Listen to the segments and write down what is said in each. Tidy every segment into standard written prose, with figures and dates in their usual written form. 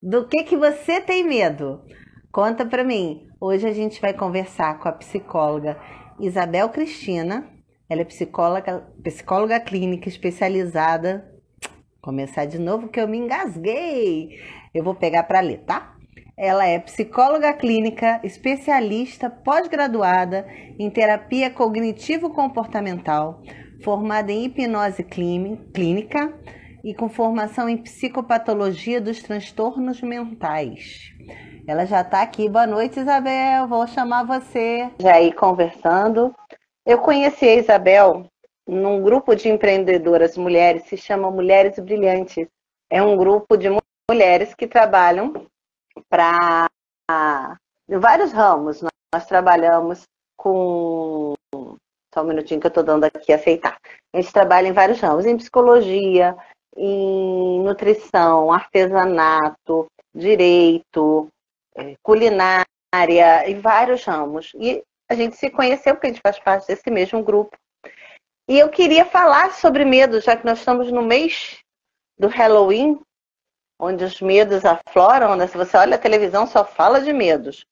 Do que você tem medo? Conta pra mim. Hoje a gente vai conversar com a psicóloga Isabel Cristina. Ela é psicóloga clínica especializada. Começar de novo que eu me engasguei. Eu vou pegar para ler, tá? Ela é psicóloga clínica, especialista pós-graduada em terapia cognitivo-comportamental, formada em hipnose clínica e com formação em psicopatologia dos transtornos mentais. Ela já está aqui. Boa noite, Isabel. Vou chamar você. Já aí conversando. Eu conheci a Isabel num grupo de empreendedoras mulheres, se chama Mulheres Brilhantes. É um grupo de mulheres que trabalham para vários ramos. Nós trabalhamos com... Só um minutinho que eu estou dando aqui, aceitar. A gente trabalha em vários ramos, em psicologia, em nutrição, artesanato, direito, culinária, em vários ramos. E a gente se conheceu porque a gente faz parte desse mesmo grupo. E eu queria falar sobre medo, já que nós estamos no mês do Halloween, onde os medos afloram, né? Se você olha a televisão, só fala de medos.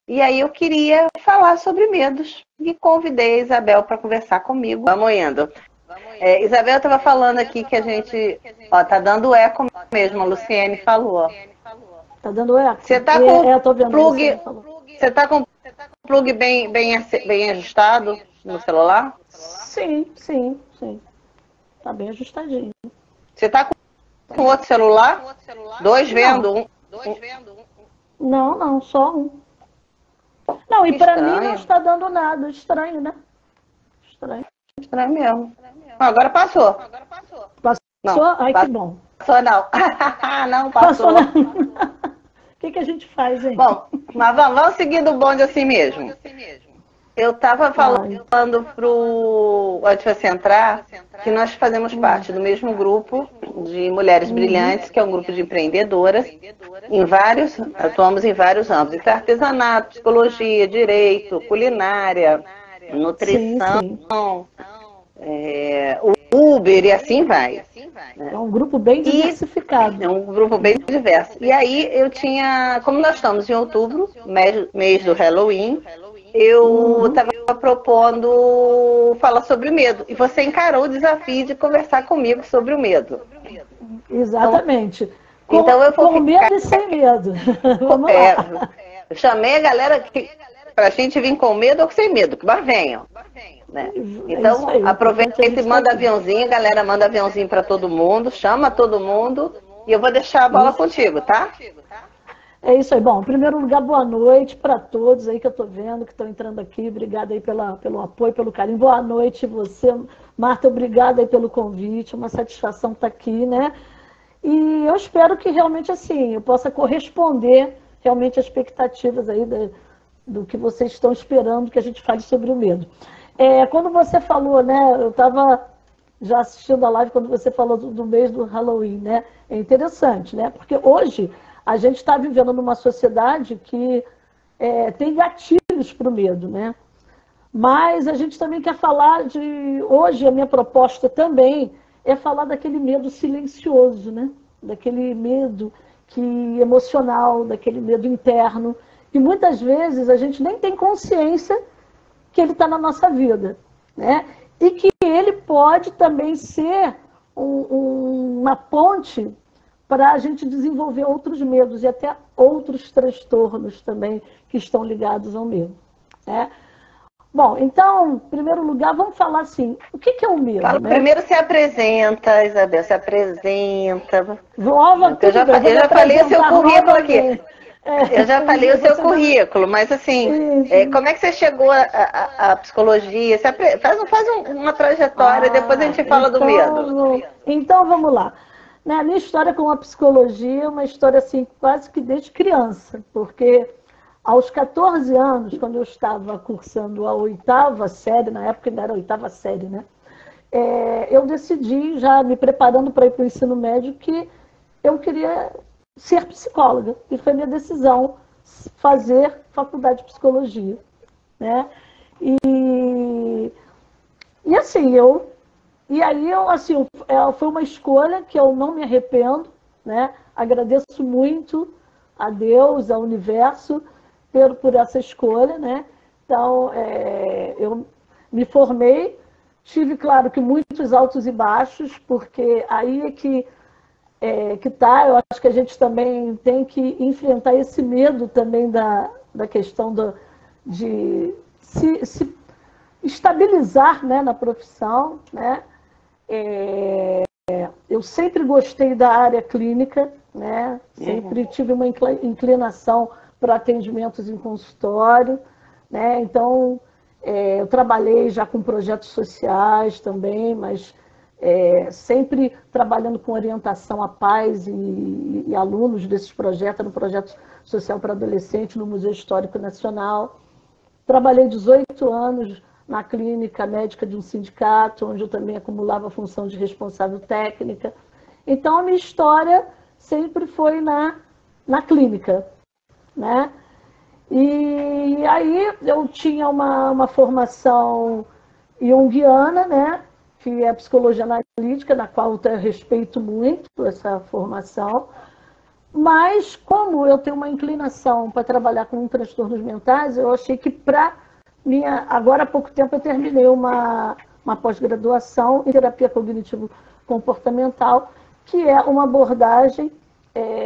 E aí eu queria falar sobre medos e convidei a Isabel para conversar comigo. Vamos indo. Isabel estava falando aqui que a gente... Ó, tá dando eco mesmo, a Luciene falou. Tá dando eco? Você tá com eu tô vendo plug... Você tá com o plug bem ajustado no celular? Sim. Tá bem ajustadinho. Você tá com outro celular? Dois vendo? Não, só um. Não, e para mim não está dando nada. Estranho, né? Estranho mesmo. Agora passou. Passou? Não, Ai, que bom. Passou não. Não, passou. Não. O que a gente faz, hein? Bom, mas vamos seguindo o bonde assim mesmo. Eu estava falando antes de você entrar, que nós fazemos parte do mesmo grupo de Mulheres Brilhantes, que é um grupo de empreendedoras, atuamos em vários âmbitos, então, artesanato, psicologia, direito, culinária, nutrição, Uber e assim vai. É um grupo bem diversificado. É um grupo bem diverso. E aí como nós estamos em outubro, mês do Halloween, eu estava propondo falar sobre medo. E você encarou o desafio de conversar comigo sobre o medo. Exatamente. Então eu vou com medo e sem medo. Vamos lá. Eu chamei a galera para a gente vir com medo ou sem medo, que venham. Né? Então, aproveita e manda aviãozinho, a galera manda aviãozinho para todo mundo, chama todo mundo e eu vou deixar a bola contigo, tá? É isso aí. Bom, em primeiro lugar, boa noite para todos aí que eu estou vendo, que estão entrando aqui. Obrigada aí pelo apoio, pelo carinho. Boa noite você, Marta, obrigada aí pelo convite. Uma satisfação estar aqui, né? E eu espero que realmente, assim, eu possa corresponder realmente às expectativas aí do que vocês estão esperando que a gente fale sobre o medo. Quando você falou, né, eu estava já assistindo a live quando você falou do mês do Halloween, né? É interessante, né? Porque hoje a gente está vivendo numa sociedade que tem gatilhos para o medo, né? Mas a gente também quer falar hoje a minha proposta também é falar daquele medo silencioso, né? Daquele medo emocional, daquele medo interno, que muitas vezes a gente nem tem consciência que ele está na nossa vida, né? E que ele pode também ser uma ponte para a gente desenvolver outros medos e até outros transtornos também que estão ligados ao medo, né? Bom, então, em primeiro lugar, vamos falar assim, o que é o medo? Né? Primeiro se apresenta, Isabel, se apresenta. Eu já falei o seu currículo aqui. Eu já falei o seu currículo, mas assim, como é que você chegou à psicologia? Faz uma trajetória, depois a gente fala do medo. Então, vamos lá. A minha história com a psicologia é uma história assim, quase que desde criança, porque aos 14 anos, quando eu estava cursando a 8ª série, na época ainda era a 8ª série, né? Eu decidi, já me preparando para ir para o ensino médio, que eu queria ser psicóloga. E foi minha decisão fazer faculdade de psicologia, né? E assim, foi uma escolha que eu não me arrependo, né? agradeço muito a Deus, ao universo, por essa escolha, né? Então, eu me formei, tive, claro, que muitos altos e baixos, porque aí que tá, eu acho que a gente também tem que enfrentar esse medo também da questão de se estabilizar, né, na profissão, né? Eu sempre gostei da área clínica, né? Sempre tive uma inclinação para atendimentos em consultório, né? Então, eu trabalhei já com projetos sociais também, mas sempre trabalhando com orientação a pais e alunos desses projetos, no projeto social para adolescente, no Museu Histórico Nacional. Trabalhei 18 anos na clínica médica de um sindicato, onde eu também acumulava a função de responsável técnica. Então, a minha história sempre foi na clínica, né? E aí eu tinha uma formação junguiana, né? Que é a psicologia analítica, na qual eu respeito muito essa formação. Mas, como eu tenho uma inclinação para trabalhar com transtornos mentais, eu achei que agora há pouco tempo eu terminei uma pós-graduação em terapia cognitivo-comportamental, que é uma abordagem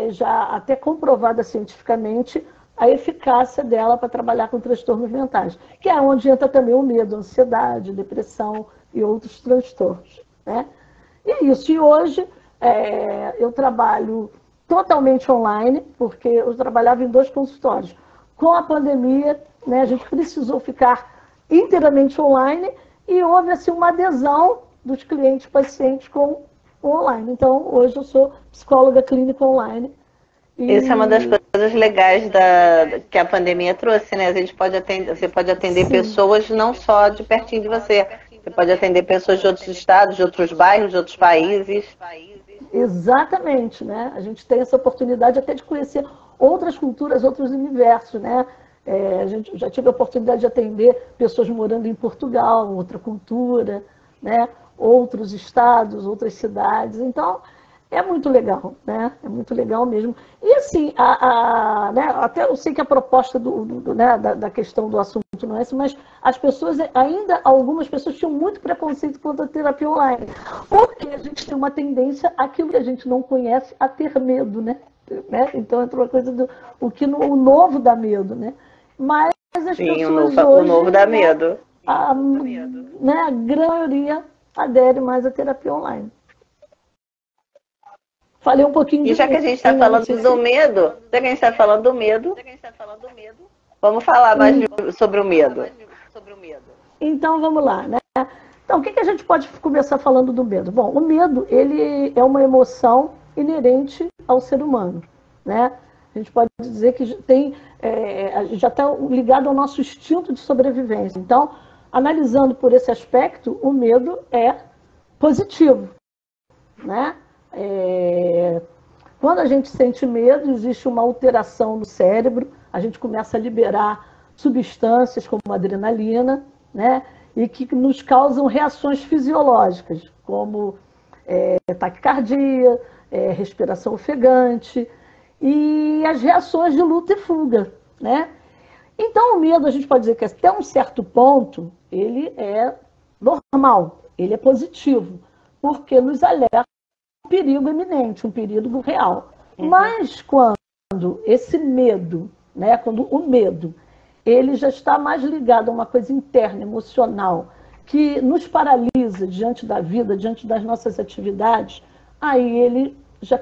já até comprovada cientificamente, a eficácia dela para trabalhar com transtornos mentais, que é onde entra também o medo, a ansiedade, depressão e outros transtornos, né? E isso. E hoje eu trabalho totalmente online, porque eu trabalhava em 2 consultórios. Com a pandemia, né, a gente precisou ficar inteiramente online e houve assim, uma adesão dos clientes pacientes com o online. Então, hoje eu sou psicóloga clínica online. Isso é uma das coisas legais que a pandemia trouxe, né? Você pode atender Sim. pessoas não só de pertinho de você. Você pode atender pessoas de outros estados, de outros bairros, de outros países. Exatamente, né? A gente tem essa oportunidade até de conhecer outras culturas, outros universos, né? Já tive a oportunidade de atender pessoas morando em Portugal, outra cultura, né? Outros estados, outras cidades. Então, é muito legal, né? É muito legal mesmo. E assim, né? Até eu sei que a proposta né? da questão do assunto não é essa, mas as pessoas, algumas pessoas tinham muito preconceito contra a terapia online. Porque a gente tem uma tendência, aquilo que a gente não conhece, a ter medo, né? Então entra uma coisa o novo dá medo, né? Mas as pessoas hoje, o novo dá medo. Né, a grande maioria adere mais à terapia online. Falei um pouquinho E já que a gente está falando do medo, vamos falar mais sobre o medo. Então, vamos lá, né? Então, o que a gente pode começar falando do medo? Bom, o medo, ele é uma emoção inerente ao ser humano, né? A gente pode dizer que já está ligado ao nosso instinto de sobrevivência. Então, analisando por esse aspecto, o medo é positivo, né? Quando a gente sente medo, existe uma alteração no cérebro, a gente começa a liberar substâncias como adrenalina, né? E que nos causam reações fisiológicas, como taquicardia, respiração ofegante e as reações de luta e fuga, né? Então, o medo, a gente pode dizer que até um certo ponto, ele é normal, ele é positivo, porque nos alerta um perigo iminente, um perigo real. Mas quando esse medo, né, quando o medo, ele já está mais ligado a uma coisa interna, emocional, que nos paralisa diante da vida, diante das nossas atividades, aí ele já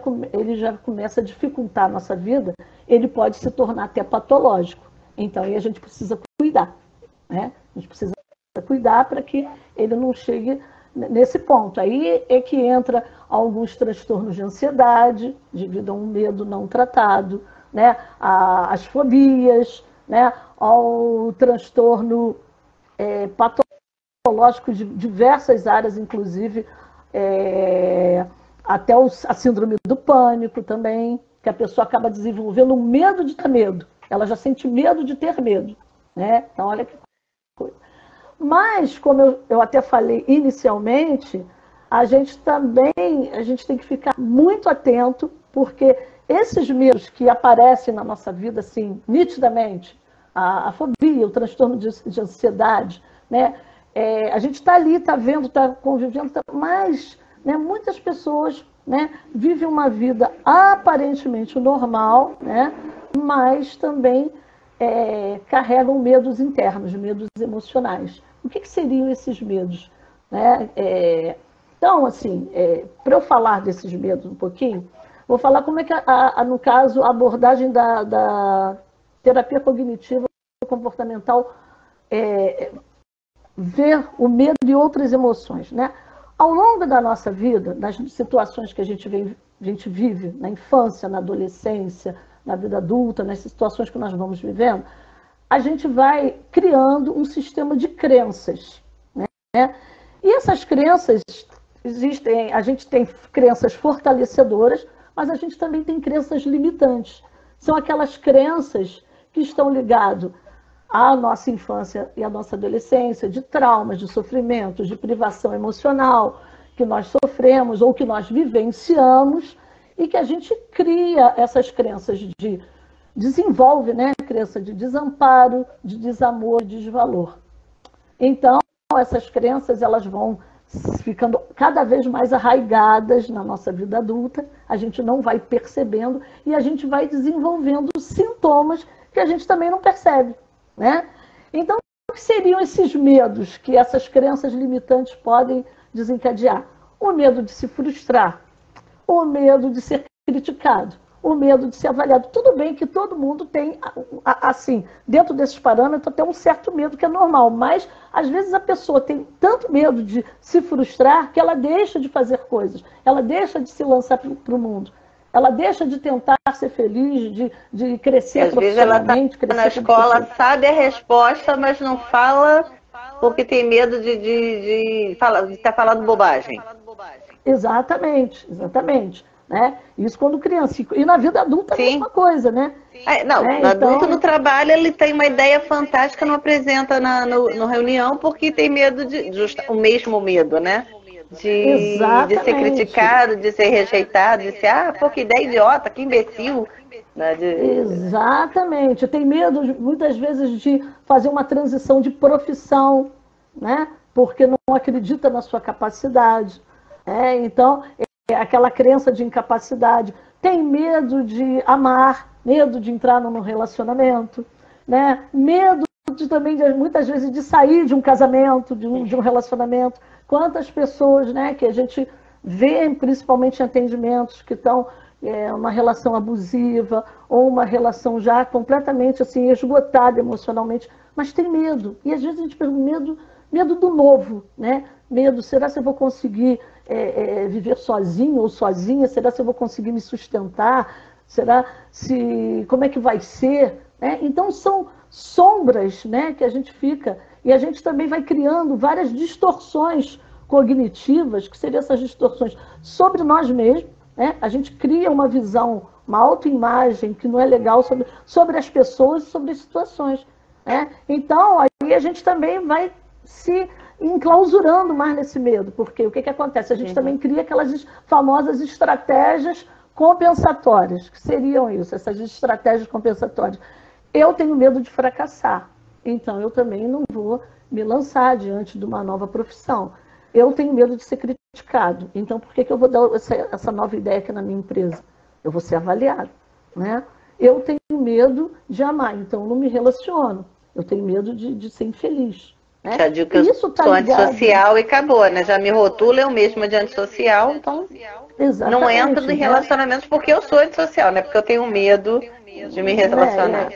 começa a dificultar a nossa vida, ele pode se tornar até patológico. Então, aí a gente precisa cuidar, né? A gente precisa cuidar para que ele não chegue nesse ponto. Aí é que entra alguns transtornos de ansiedade, devido a um medo não tratado, né? As fobias, né? Ao transtorno patológico de diversas áreas, inclusive até a síndrome do pânico também, que a pessoa acaba desenvolvendo um medo de ter medo. Ela já sente medo de ter medo, né? Então, olha que coisa. Mas, como eu até falei inicialmente, a gente tem que ficar muito atento, porque esses medos que aparecem na nossa vida, assim, nitidamente, a fobia, o transtorno de ansiedade, né? A gente está ali, está vendo, está convivendo, mas, né, muitas pessoas, né, vivem uma vida aparentemente normal, né, mas também carregam medos internos, medos emocionais. O que seriam esses medos? Né? Então, assim, para eu falar desses medos um pouquinho, vou falar como é que, no caso, a abordagem da terapia cognitiva comportamental ver o medo e outras emoções, né? Ao longo da nossa vida, das situações que a gente vive na infância, na adolescência, na vida adulta, nas situações que nós vamos vivendo, a gente vai criando um sistema de crenças, né? E essas crenças existem, a gente tem crenças fortalecedoras, mas a gente também tem crenças limitantes. São aquelas crenças que estão ligadas à nossa infância e à nossa adolescência, de traumas, de sofrimentos, de privação emocional que nós sofremos ou que nós vivenciamos e que a gente cria essas crenças desenvolve, né? Crença de desamparo, de desamor, de desvalor. Então, essas crenças elas vão ficando cada vez mais arraigadas na nossa vida adulta, a gente não vai percebendo e a gente vai desenvolvendo sintomas que a gente também não percebe, né? Então, o que seriam esses medos que essas crenças limitantes podem desencadear? O medo de se frustrar, o medo de ser criticado, o medo de ser avaliado. Tudo bem que todo mundo tem, assim, dentro desses parâmetros, até um certo medo que é normal, mas às vezes a pessoa tem tanto medo de se frustrar que ela deixa de fazer coisas, ela deixa de se lançar para o mundo, ela deixa de tentar ser feliz, de crescer profissionalmente. Às vezes ela está na escola, sabe a resposta, mas não fala porque tem medo de estar falando bobagem. Exatamente, exatamente. Né? Isso quando criança. E na vida adulta é a mesma coisa, né? Não, no adulto no trabalho ele tem uma ideia fantástica, não apresenta na reunião porque tem medo o mesmo medo, né? De ser criticado, de ser rejeitado, de ser, pô, que ideia idiota, que imbecil. Né? Exatamente. Tem medo, muitas vezes, de fazer uma transição de profissão, né? Porque não acredita na sua capacidade. Então, aquela crença de incapacidade. Tem medo de amar, medo de entrar num relacionamento, né? Medo também, muitas vezes, de sair de um casamento, de um relacionamento. Quantas pessoas, né, que a gente vê, principalmente em atendimentos, que estão uma relação abusiva ou uma relação já completamente assim, esgotada emocionalmente, mas tem medo. E às vezes a gente pergunta, medo do novo, né? Medo, será que eu vou conseguir viver sozinho ou sozinha? Será que eu vou conseguir me sustentar? Como é que vai ser? Né? Então são sombras, né, que a gente fica, e a gente também vai criando várias distorções cognitivas, que seriam essas distorções sobre nós mesmos, né? A gente cria uma visão, uma autoimagem que não é legal sobre as pessoas e sobre as situações. Né? Então, aí a gente também vai se enclausurando mais nesse medo, porque o que acontece? A gente também cria aquelas famosas estratégias compensatórias, que seriam isso, essas estratégias compensatórias. Eu tenho medo de fracassar, então eu também não vou me lançar diante de uma nova profissão. Eu tenho medo de ser criticado, então por que eu vou dar essa nova ideia aqui na minha empresa? Eu vou ser avaliado, né? Eu tenho medo de amar, então eu não me relaciono. Eu tenho medo de ser infeliz. Né? Já digo que eu sou antissocial e acabou, né? Já me rotula eu mesma de antissocial, então não entro em relacionamentos porque eu sou antissocial, né? Porque eu tenho medo de me relacionar.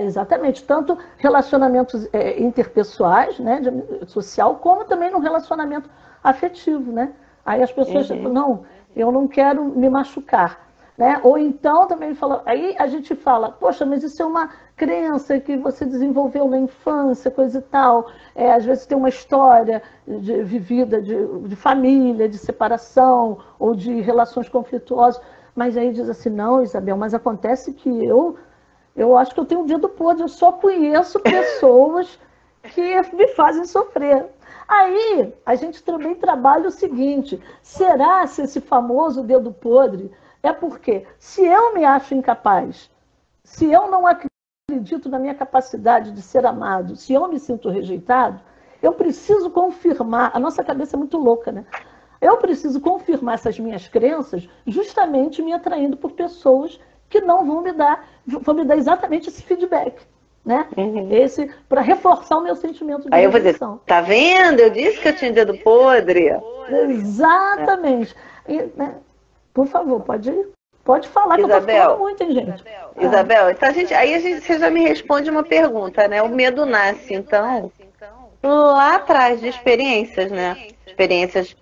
Exatamente, tanto relacionamentos interpessoais, né, social, como também no relacionamento afetivo, né? Aí as pessoas falam, não, eu não quero me machucar, né? Ou então também fala, aí a gente fala, poxa, mas isso é uma crença que você desenvolveu na infância, coisa e tal. Às vezes tem uma história vivida de família, de separação ou de relações conflituosas, mas aí diz assim, não, Isabel, mas acontece que eu acho que eu tenho um dedo podre, eu só conheço pessoas que me fazem sofrer. Aí a gente também trabalha o seguinte, será se esse famoso dedo podre é porque se eu me acho incapaz, se eu não acredito na minha capacidade de ser amado, se eu me sinto rejeitado, eu preciso confirmar, a nossa cabeça é muito louca, né? Eu preciso confirmar essas minhas crenças justamente me atraindo por pessoas que não vão me dar exatamente esse feedback, né? Esse, para reforçar o meu sentimento de Aí eu vou dizer, rejeição. tá vendo? Eu disse que eu tinha dedo podre. Exatamente. E, né, por favor, pode falar, que eu tô falando muito, hein, gente? Isabel, então você já me responde uma pergunta, né? O medo nasce, então, lá atrás de experiências, né? Experiências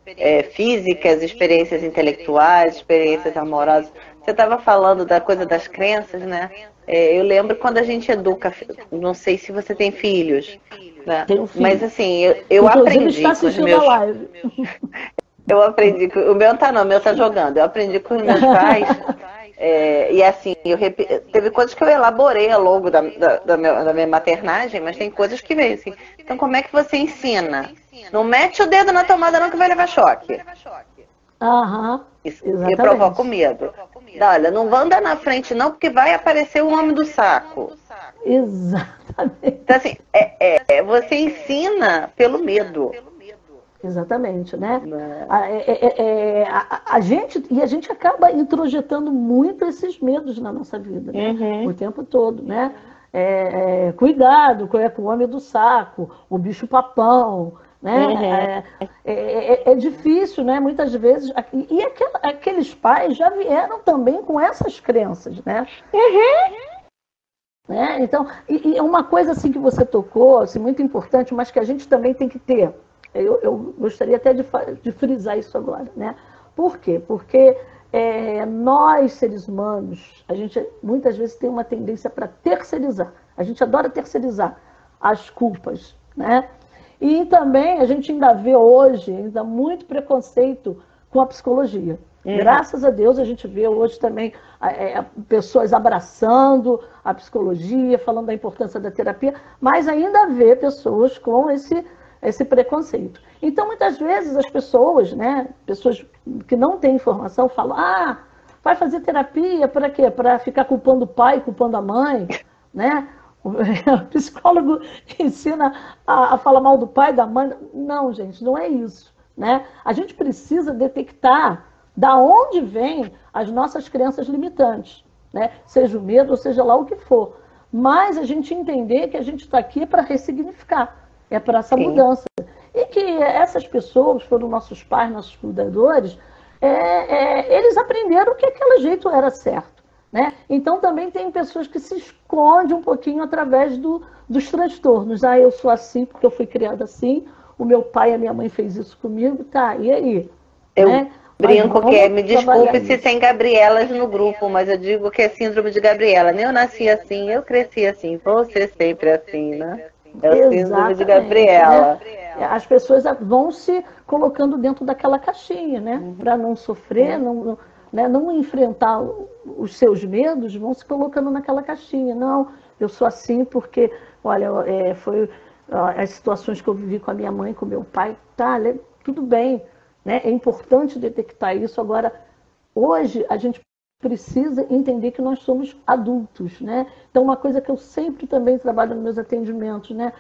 físicas, experiências intelectuais, experiências amorosas. Você estava falando da coisa das crenças, né? Eu lembro quando a gente educa, não sei se você tem filhos, né? Tenho filho. Mas assim, eu Inclusive, aprendi está com os assistindo meus... a live. Eu aprendi que o meu tá jogando. Eu aprendi com os meus pais. E assim, teve coisas que eu elaborei ao longo da minha maternagem, mas tem coisas que veio assim. Então, como é que você ensina? Não mete o dedo na tomada não que vai levar choque. E provoca o medo. Olha, não vai andar na frente não, porque vai aparecer o homem do saco. Exatamente. Então, assim, você ensina pelo medo. Exatamente, né? A gente acaba introjetando muito esses medos na nossa vida, né? O tempo todo, né? Cuidado com o homem do saco, o bicho papão, né? É difícil, né? Muitas vezes. E aqueles pais já vieram também com essas crenças, né? Então, e uma coisa assim que você tocou, assim, muito importante, mas que a gente também tem que ter. Eu gostaria até de frisar isso agora, né? Por quê? Porque nós, seres humanos, a gente muitas vezes tem uma tendência para terceirizar. A gente adora terceirizar as culpas, né? E também a gente ainda vê hoje muito preconceito com a psicologia. Graças a Deus a gente vê hoje também pessoas abraçando a psicologia, falando da importância da terapia, mas ainda vê pessoas com esse preconceito. Então, muitas vezes as pessoas, né, pessoas que não têm informação, falam, vai fazer terapia para quê? Para ficar culpando o pai, culpando a mãe, né? O psicólogo ensina a falar mal do pai, da mãe. Não, gente, não é isso, né? A gente precisa detectar da onde vêm as nossas crenças limitantes, né? Seja o medo, ou seja lá o que for. Mas a gente entender que a gente está aqui para ressignificar. É para essa mudança. E que essas pessoas foram nossos pais, nossos cuidadores, eles aprenderam que aquele jeito era certo, né? Então também tem pessoas que se escondem um pouquinho através dos transtornos. Eu sou assim porque eu fui criada assim, o meu pai e a minha mãe fez isso comigo, tá, e aí? Eu brinco que me desculpe se tem Gabrielas no grupo, mas eu digo que é síndrome de Gabriela. Nem eu nasci assim, eu cresci assim, você sempre assim, né? É o síndrome de Gabriela. Né? As pessoas vão se colocando dentro daquela caixinha, né? Para não sofrer, não enfrentar os seus medos, vão se colocando naquela caixinha. Não, eu sou assim porque, olha, foi as situações que eu vivi com a minha mãe, com o meu pai, tá, tudo bem, né? É importante detectar isso. Agora, hoje, a gente precisa entender que nós somos adultos, né? Então, uma coisa que eu sempre também trabalho nos meus atendimentos, né?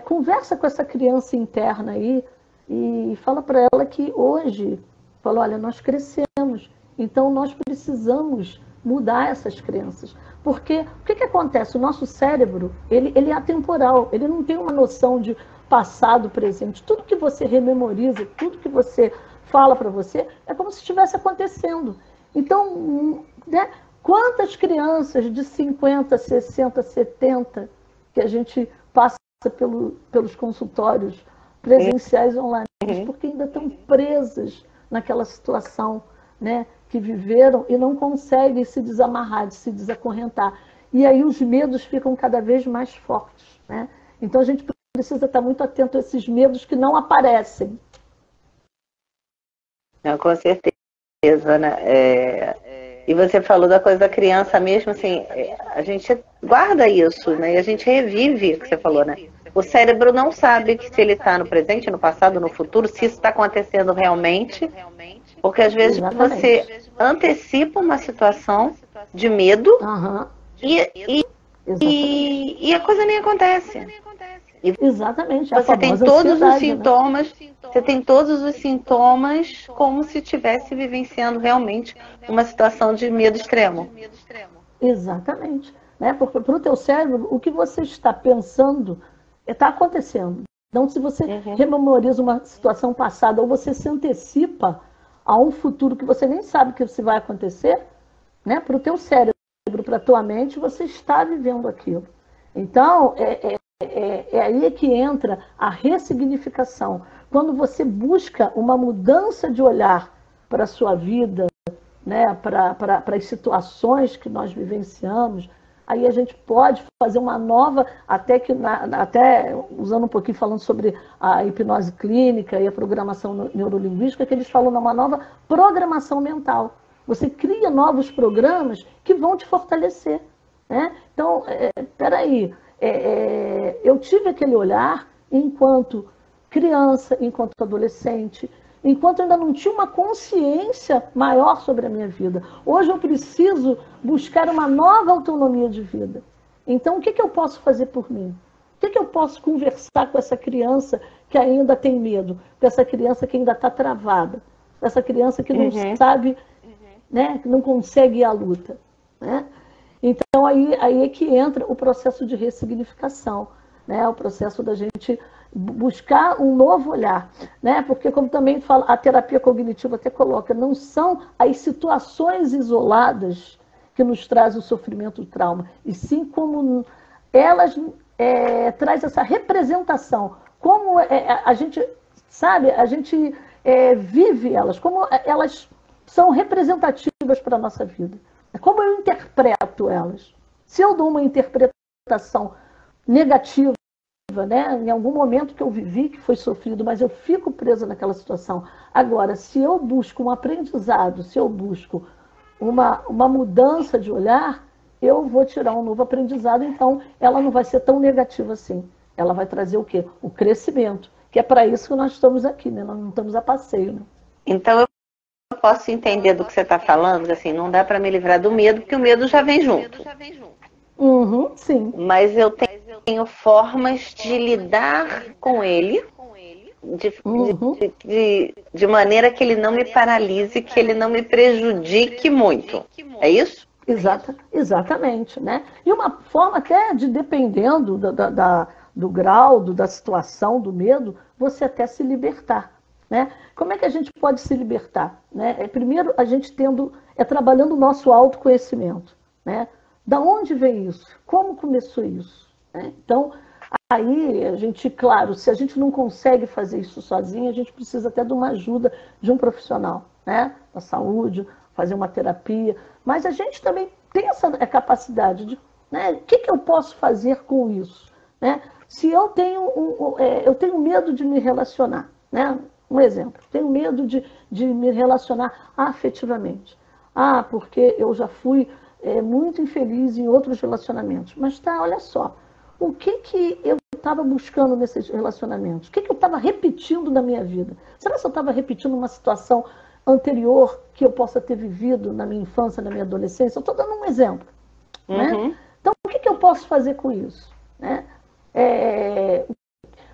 Conversa com essa criança interna aí e fala para ela que hoje, olha, nós crescemos, então nós precisamos mudar essas crenças. Porque o que acontece? O nosso cérebro, ele é atemporal, ele não tem uma noção de passado, presente. Tudo que você rememoriza, tudo que você fala para você, é como se estivesse acontecendo. Então, né, quantas crianças de 50, 60, 70 que a gente passa pelos consultórios presenciais online, porque ainda estão presas naquela situação, né, que viveram e não conseguem se desamarrar, se desacorrentar. E aí os medos ficam cada vez mais fortes, né? Então a gente precisa estar muito atento a esses medos que não aparecem. Não, com certeza, né? E você falou da coisa da criança mesmo, assim, a gente guarda isso, né? E a gente revive o que você falou, né? O cérebro não sabe que se ele está no presente, no passado, no futuro, se isso está acontecendo realmente Porque às vezes você antecipa uma situação de medo e a coisa nem acontece. Exatamente. Você tem todos os sintomas, você tem todos os sintomas como se estivesse vivenciando realmente uma situação de medo extremo. Exatamente. Né? Porque para o teu cérebro, o que você está pensando está acontecendo. Então, se você rememoriza uma situação passada ou você se antecipa a um futuro que você nem sabe que se vai acontecer, né? Para o teu cérebro, para a tua mente, você está vivendo aquilo. Então, é aí que entra a ressignificação. Quando você busca uma mudança de olhar para a sua vida, né? para as situações que nós vivenciamos, aí a gente pode fazer uma nova, até usando um pouquinho, falando sobre a hipnose clínica e a programação neurolinguística, que eles falam numa nova programação mental. Você cria novos programas que vão te fortalecer. Né? Então, peraí, eu tive aquele olhar enquanto criança, enquanto adolescente, enquanto eu ainda não tinha uma consciência maior sobre a minha vida. Hoje eu preciso buscar uma nova autonomia de vida. Então, o que eu posso fazer por mim? O que eu posso conversar com essa criança que ainda tem medo? Com essa criança que ainda está travada? Com essa criança que não sabe, né, que não consegue ir à luta? Né? Então, aí é que entra o processo de ressignificação, né? O processo da gente buscar um novo olhar, né? Porque, como também fala, a terapia cognitiva até coloca, não são as situações isoladas que nos trazem o sofrimento, o trauma, e sim como elas traz essa representação, como a gente, sabe, a gente vive elas, como elas são representativas para a nossa vida, como eu interpreto elas. Se eu dou uma interpretação negativa, né? Em algum momento que eu vivi, que foi sofrido, mas eu fico presa naquela situação. Agora, se eu busco um aprendizado, se eu busco uma mudança de olhar, eu vou tirar um novo aprendizado, então ela não vai ser tão negativa assim. Ela vai trazer o quê? O crescimento, que é para isso que nós estamos aqui, né? Nós não estamos a passeio. Né? Então eu posso entender do que você está falando, assim, não dá para me livrar do medo, porque o medo já vem junto. Sim. Mas eu tenho formas de lidar com ele de maneira que ele não me paralise, que ele não me prejudique muito. É isso? Exatamente. Né? E uma forma até de, dependendo do grau, da situação, do medo, você até se libertar. Né? Como é que a gente pode se libertar? Né? Primeiro, a gente trabalhando o nosso autoconhecimento. Né? Da onde vem isso? Como começou isso? Né? Então, aí a gente, claro, se a gente não consegue fazer isso sozinho, a gente precisa até de uma ajuda de um profissional, né? Da saúde, fazer uma terapia. Mas a gente também tem essa capacidade de, né? O que eu posso fazer com isso? Né? Se eu tenho medo de me relacionar, né? Um exemplo, tenho medo de me relacionar afetivamente. Porque eu já fui muito infeliz em outros relacionamentos. Mas olha só, o que eu estava buscando nesses relacionamentos? O que eu estava repetindo na minha vida? Será que eu estava repetindo uma situação anterior que eu possa ter vivido na minha infância, na minha adolescência? Eu estou dando um exemplo. Né? Então, o que eu posso fazer com isso? Né?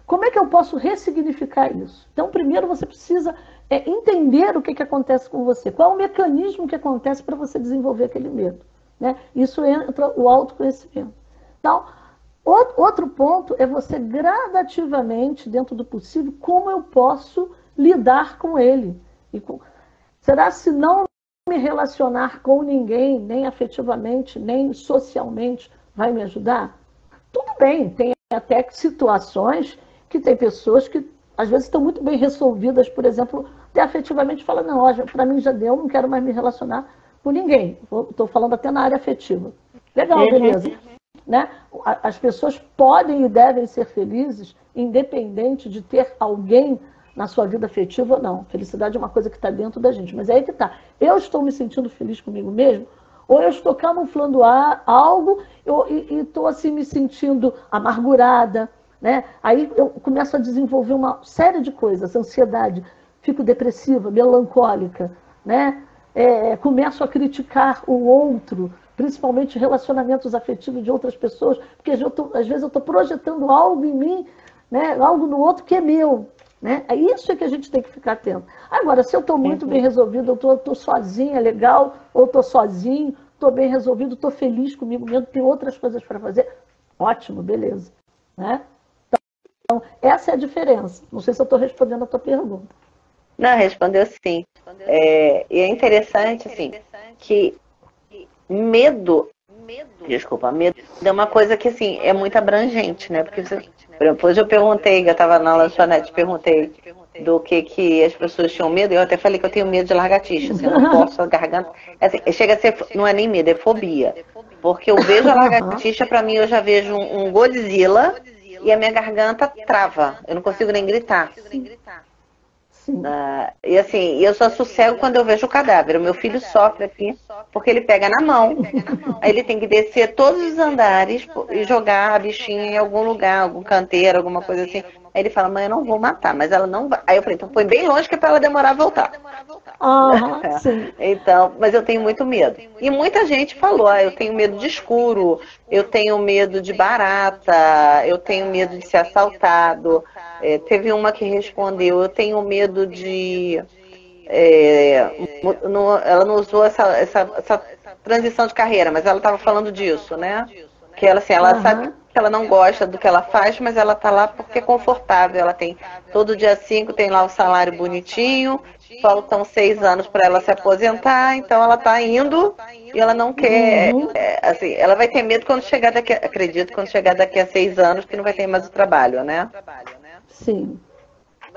Como é que eu posso ressignificar isso? Então, primeiro você precisa entender o que acontece com você. Qual é o mecanismo que acontece para você desenvolver aquele medo? Né? Isso entra o autoconhecimento. Então, outro ponto é você gradativamente, dentro do possível, como eu posso lidar com ele. Será se não me relacionar com ninguém, nem afetivamente, nem socialmente, vai me ajudar? Tudo bem, tem até situações que tem pessoas que às vezes estão muito bem resolvidas, por exemplo, até afetivamente falam, não, para mim já deu, não quero mais me relacionar com ninguém. Estou falando até na área afetiva. Legal, beleza. Né? As pessoas podem e devem ser felizes, independente de ter alguém na sua vida afetiva ou não. Felicidade é uma coisa que está dentro da gente, mas é aí que está. Eu estou me sentindo feliz comigo mesmo, ou eu estou camuflando algo e estou assim me sentindo amargurada, né? Aí eu começo a desenvolver uma série de coisas, ansiedade. fico depressiva, melancólica, né? Começo a criticar o outro, principalmente relacionamentos afetivos de outras pessoas, porque às vezes eu estou projetando algo em mim, né? Algo no outro que é meu. Né? É isso que a gente tem que ficar atento. Agora, se eu estou muito bem resolvido, eu estou sozinha, legal, ou estou sozinho, estou bem resolvido, estou feliz comigo mesmo, tenho outras coisas para fazer, ótimo, beleza. Né? Então, essa é a diferença. Não sei se eu estou respondendo a tua pergunta. Não, respondeu sim. E é interessante, assim, que medo é uma coisa que, assim, é muito abrangente, né? Porque, por exemplo, hoje eu perguntei, eu estava na lanchonete, perguntei do que as pessoas tinham medo, e eu até falei que eu tenho medo de lagartixa, assim, eu não posso, a garganta... Assim, chega a ser, não é nem medo, é fobia. Porque eu vejo a lagartixa, para mim, eu já vejo um Godzilla, e a minha garganta trava, eu não consigo nem gritar. E assim, eu só sossego quando eu vejo o cadáver. O meu filho sofre aqui porque ele pega na mão. Aí ele tem que descer todos os andares e jogar a bichinha em algum lugar, algum canteiro, alguma coisa assim. Aí ele fala, mãe, eu não vou matar, mas ela não vai. Aí eu falei, então põe bem longe que é pra ela demorar a voltar. Sim. Então, mas eu tenho muito medo. E muita gente falou, eu tenho medo de escuro, eu tenho medo de barata, eu tenho medo de ser assaltado. Teve uma que respondeu, eu tenho medo de... ela não usou essa transição de carreira, mas ela estava falando disso, né? Que ela, assim, ela sabe que ela não gosta do que ela faz, mas ela tá lá porque é confortável. Ela tem, todo dia 5 tem lá o salário bonitinho, faltam 6 anos para ela se aposentar, então ela tá indo e ela não quer, assim, ela vai ter medo quando chegar daqui, acredito, quando chegar daqui a 6 anos, que não vai ter mais o trabalho, né? Sim.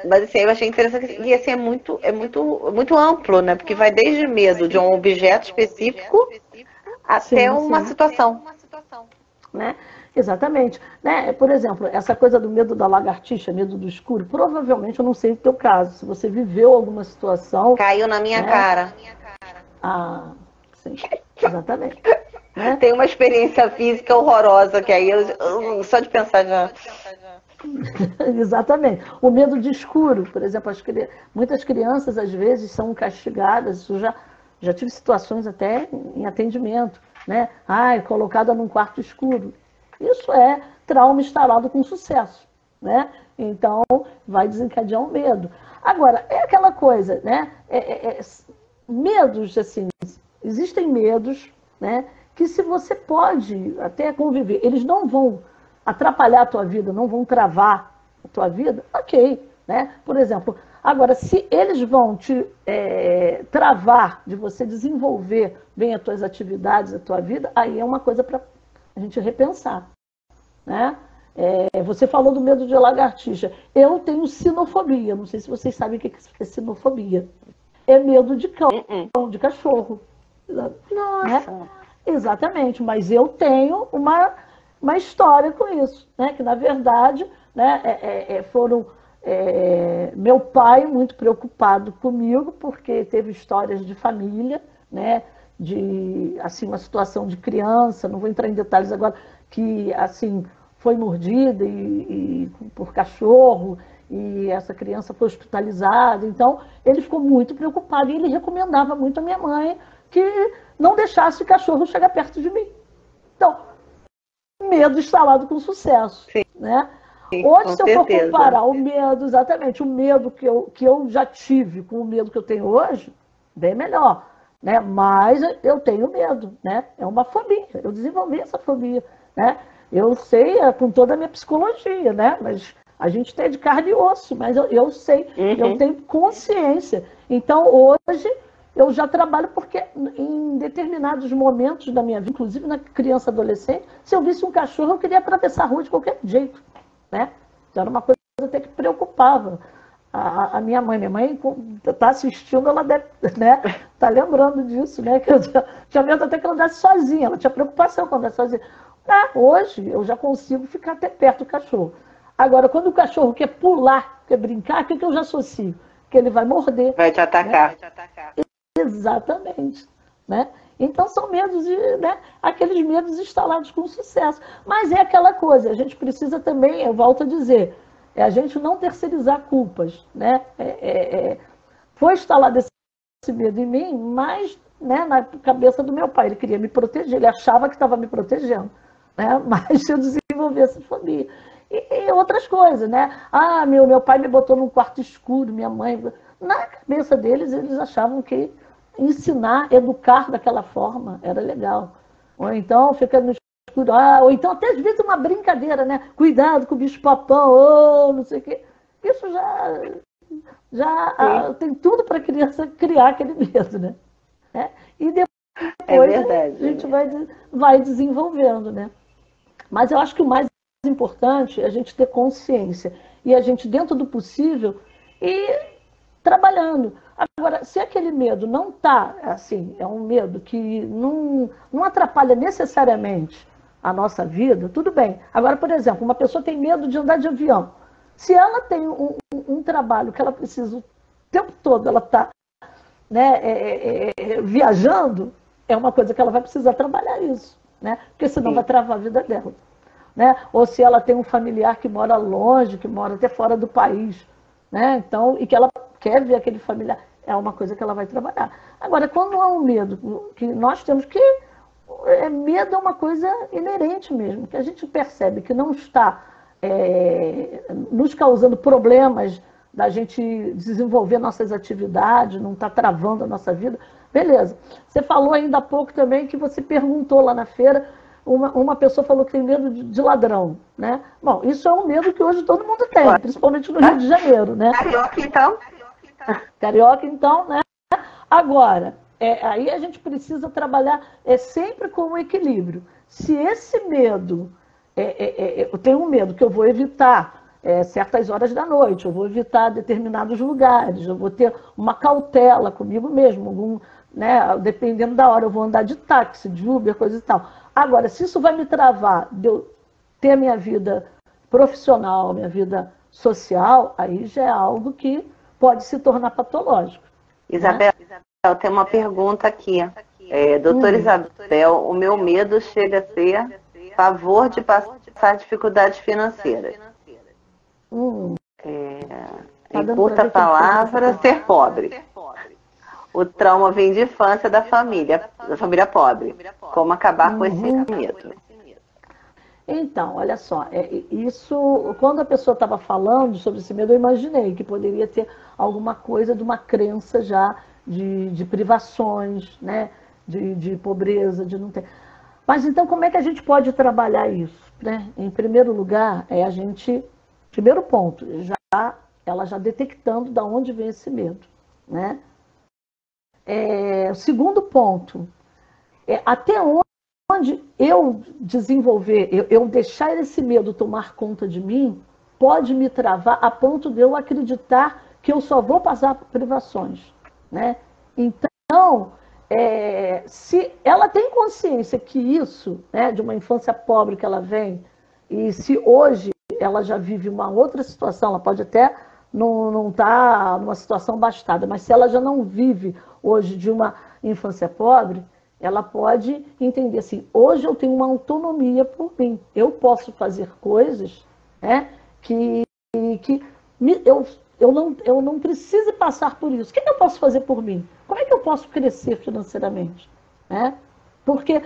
Mas assim, eu achei interessante e assim, muito amplo, né? Porque vai desde medo de um objeto específico até uma situação. Né? Exatamente. Né? Por exemplo, essa coisa do medo da lagartixa, medo do escuro, provavelmente, eu não sei o teu caso, se você viveu alguma situação... Caiu na minha cara. Ah, sim, exatamente. Né? Tem uma experiência física horrorosa, que aí só de pensar já... Exatamente. O medo de escuro, por exemplo, muitas crianças às vezes são castigadas, eu já tive situações até em atendimento, né? Colocada num quarto escuro. Isso é trauma instalado com sucesso, né? Então, vai desencadear um medo. Agora, é aquela coisa, né? Medos, assim, existem medos, né? Que se você pode até conviver, eles não vão atrapalhar a tua vida, não vão travar a tua vida, ok, né? Por exemplo, agora, se eles vão te travar de você desenvolver bem as tuas atividades, a tua vida, aí é uma coisa para a gente repensar, né? Você falou do medo de lagartixa. Eu tenho sinofobia, não sei se vocês sabem o que é sinofobia. É medo de cão, de cachorro. Nossa! Né? Exatamente, mas eu tenho uma história com isso, né? Que na verdade, né, meu pai muito preocupado comigo, porque teve histórias de família, né, de assim, uma situação de criança, não vou entrar em detalhes agora, que assim, foi mordida por cachorro, e essa criança foi hospitalizada. Então, ele ficou muito preocupado e ele recomendava muito a minha mãe que não deixasse o cachorro chegar perto de mim. Então, medo instalado com sucesso. Sim. Né? Sim, hoje, se eu for certeza. comparar o medo, exatamente, o medo que eu já tive com o medo que eu tenho hoje, bem melhor. Né? Mas eu tenho medo, né? É uma fobia, eu desenvolvi essa fobia. Né? Eu sei com toda a minha psicologia, né? Mas a gente tem de carne e osso, mas eu sei, eu tenho consciência. Então, hoje, eu já trabalho porque em determinados momentos da minha vida, inclusive na criança e adolescente, se eu visse um cachorro, eu queria atravessar a rua de qualquer jeito. Né? Então, era uma coisa até que preocupava a minha mãe. Minha mãe está assistindo, ela deve tá lembrando disso, né? Que eu tinha medo até que ela andasse sozinha, ela tinha preocupação quando andasse sozinha. Hoje, eu já consigo ficar até perto do cachorro. Agora, quando o cachorro quer pular, quer brincar, o que eu já associo? Que ele vai morder. Vai te atacar. Né? Exatamente. Né? Então, são medos, aqueles medos instalados com sucesso. Mas é aquela coisa, a gente precisa também, eu volto a dizer, a gente não terceirizar culpas. Né? foi instalado esse medo em mim, mas, né, na cabeça do meu pai. Ele queria me proteger, ele achava que estava me protegendo, né? Mas eu desenvolvi essa fobia. E outras coisas, né? Ah, meu pai me botou num quarto escuro, minha mãe... Na cabeça deles, eles achavam que ensinar, educar daquela forma era legal. Ou então fica no escuro, ou então até às vezes uma brincadeira, né? Cuidado com o bicho-papão, ou não sei o quê. Isso já tem tudo para a criança criar aquele medo, né? E depois verdade, a gente vai desenvolvendo, né? Mas eu acho que o mais importante é a gente ter consciência e a gente, dentro do possível, ir trabalhando. Agora, se aquele medo não está, assim, é um medo que não atrapalha necessariamente a nossa vida, tudo bem. Agora, por exemplo, uma pessoa tem medo de andar de avião. Se ela tem um trabalho que ela precisa o tempo todo, ela está, né, viajando, é uma coisa que ela vai precisar trabalhar isso, né? Porque senão vai travar a vida dela. Né? Ou se ela tem um familiar que mora longe, que mora até fora do país, né? Então, e que ela quer ver aquele familiar, é uma coisa que ela vai trabalhar. Agora, quando há um medo, que nós temos que... medo é uma coisa inerente mesmo, que a gente percebe que não está nos causando problemas da gente desenvolver nossas atividades, não está travando a nossa vida. Beleza. Você falou ainda há pouco também que você perguntou lá na feira, uma pessoa falou que tem medo de ladrão, né? Bom, isso é um medo que hoje todo mundo tem, principalmente no Rio de Janeiro, né? Carioca, então? Carioca, então, né? Agora, aí a gente precisa trabalhar sempre com o equilíbrio. Se esse medo, eu tenho um medo que eu vou evitar certas horas da noite, eu vou evitar determinados lugares, eu vou ter uma cautela comigo mesmo, né? Dependendo da hora, eu vou andar de táxi, de Uber, coisa e tal. Agora, se isso vai me travar de eu ter a minha vida profissional, minha vida social, aí já é algo que pode se tornar patológico. Isabel, né? Tem uma pergunta aqui. Doutora Isabel, o meu medo chega a ser pavor de passar dificuldades financeiras. Em curta palavra, ser pobre. O trauma vem de infância da família pobre. Como acabar com esse medo? Então, olha só, isso, quando a pessoa estava falando sobre esse medo, eu imaginei que poderia ter alguma coisa de uma crença já de privações, né? De pobreza, de não ter... Mas então, como é que a gente pode trabalhar isso? Né? Em primeiro lugar, primeiro ponto, ela já detectando de onde vem esse medo, né? O segundo ponto, até onde eu desenvolver, eu deixar esse medo tomar conta de mim, pode me travar a ponto de eu acreditar que eu só vou passar por privações, né? Então, se ela tem consciência que isso, né, de uma infância pobre que ela vem, e se hoje ela já vive uma outra situação, ela pode até não estar numa situação abastada, mas se ela já não vive hoje de uma infância pobre, ela pode entender assim, hoje eu tenho uma autonomia por mim, eu posso fazer coisas, né, que eu não preciso passar por isso. O que eu posso fazer por mim? Como é que eu posso crescer financeiramente? Né? Porque